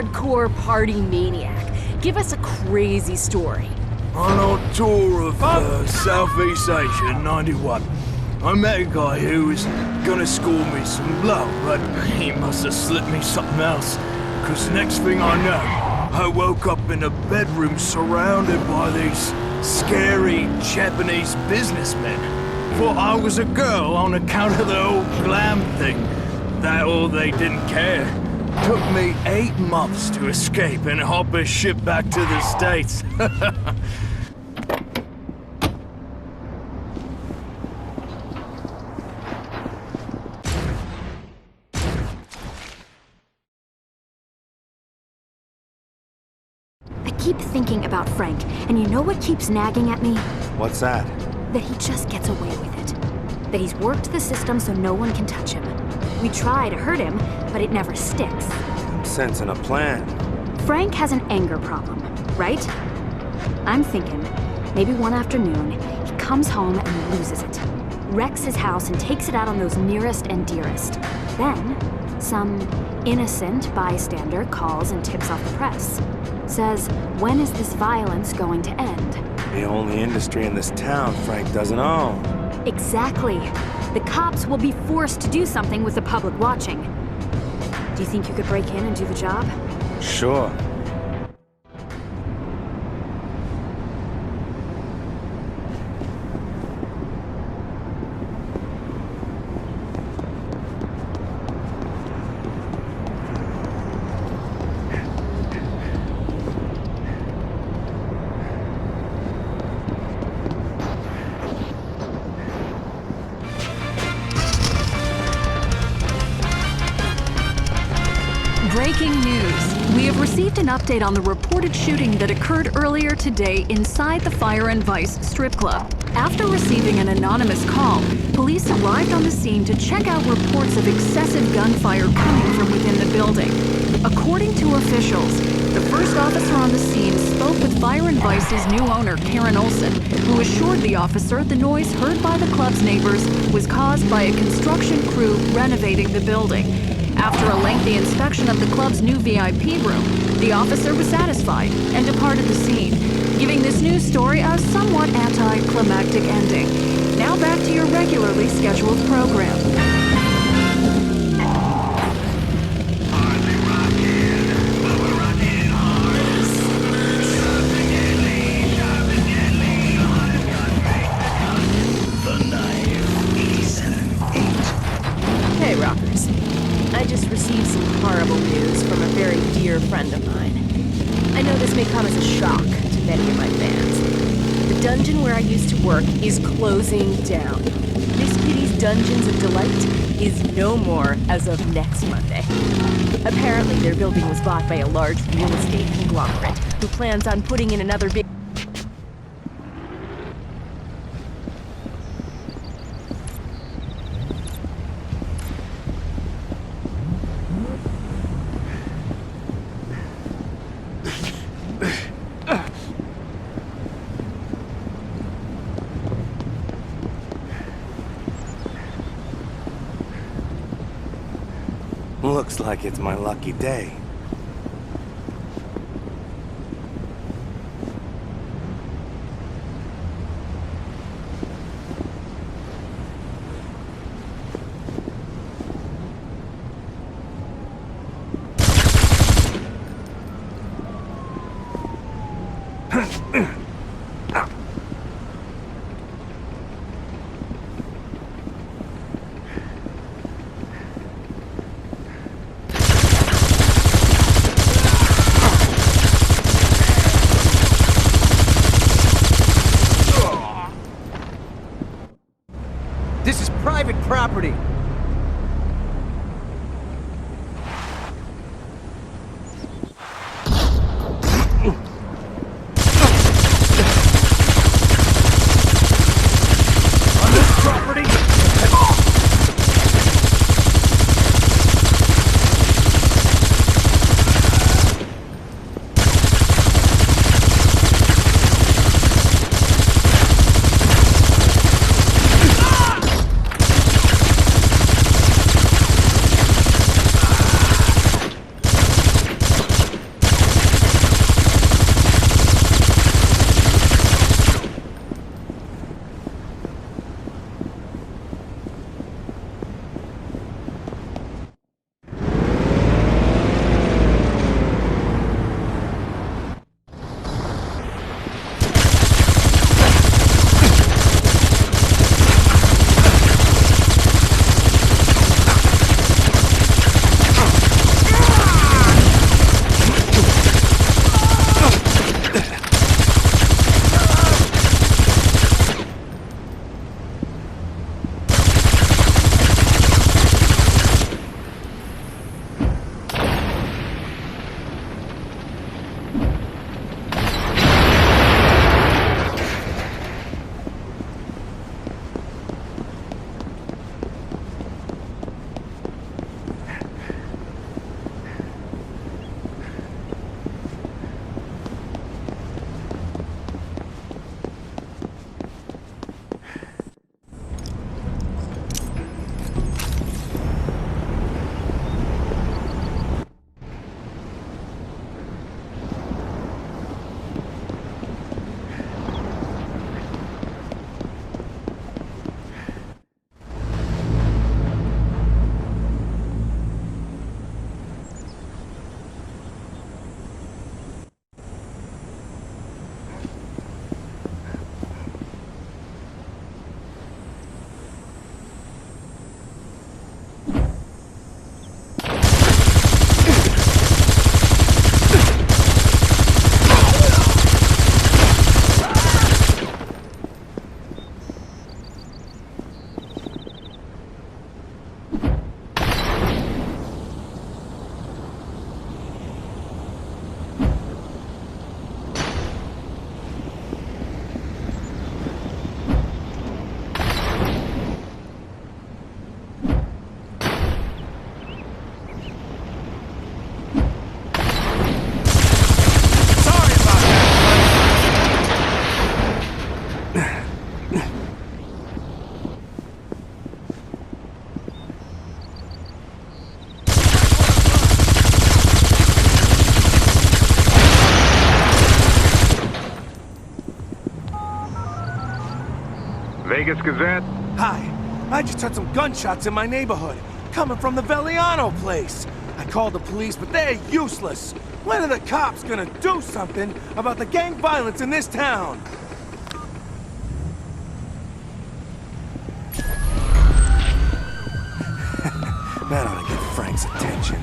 hardcore party maniac. Give us a crazy story. On our tour of Southeast Asia in '91, I met a guy who was gonna score me some love, but he must have slipped me something else. Cause next thing I know, I woke up in a bedroom surrounded by these scary Japanese businessmen. Thought I was a girl on account of the whole glam thing. That or they didn't care. Took me 8 months to escape and hop a ship back to the States. I keep thinking about Frank, and you know what keeps nagging at me? What's that? That he just gets away with it. That he's worked the system so no one can touch him. We try to hurt him, but it never sticks. I'm sensing a plan. Frank has an anger problem, right? I'm thinking, maybe one afternoon, he comes home and loses it. Wrecks his house and takes it out on those nearest and dearest. Then, some innocent bystander calls and tips off the press. Says, when is this violence going to end? The only industry in this town Frank doesn't own. Exactly. The cops will be forced to do something with the public watching. Do you think you could break in and do the job? Sure. Breaking news. We have received an update on the reported shooting that occurred earlier today inside the Fire and Vice strip club. After receiving an anonymous call, police arrived on the scene to check out reports of excessive gunfire coming from within the building. According to officials, the first officer on the scene spoke with Fire and Vice's new owner, Karen Olson, who assured the officer the noise heard by the club's neighbors was caused by a construction crew renovating the building. After a lengthy inspection of the club's new VIP room, the officer was satisfied and departed the scene, giving this news story a somewhat anticlimactic ending. Now back to your regularly scheduled program. Hey, rockers. I just received some horrible news from a very dear friend of mine. I know this may come as a shock to many of my fans. The dungeon where I used to work is closing down. Miss Kitty's Dungeons of Delight is no more as of next Monday. Apparently, their building was bought by a large real estate conglomerate who plans on putting in another big... Looks like it's my lucky day. This is private property. Vegas Gazette? Hi. I just heard some gunshots in my neighborhood, coming from the Veliano place. I called the police, but they're useless. When are the cops gonna do something about the gang violence in this town? That ought to get Frank's attention.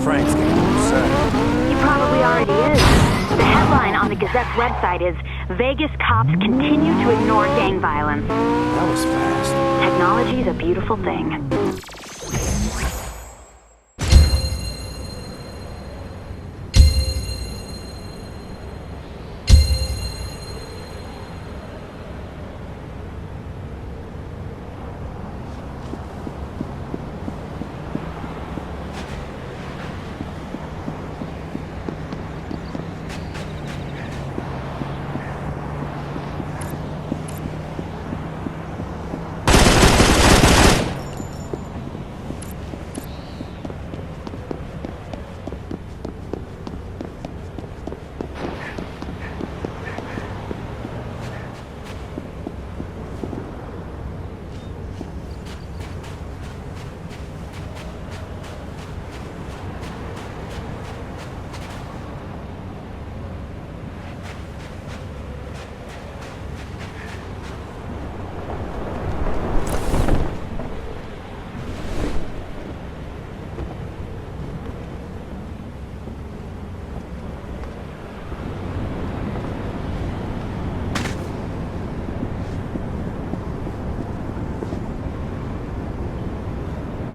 Frank's getting upset. He probably already is. The headline on the Gazette's website is, Vegas cops continue to ignore gang violence. That was fast. Technology's a beautiful thing.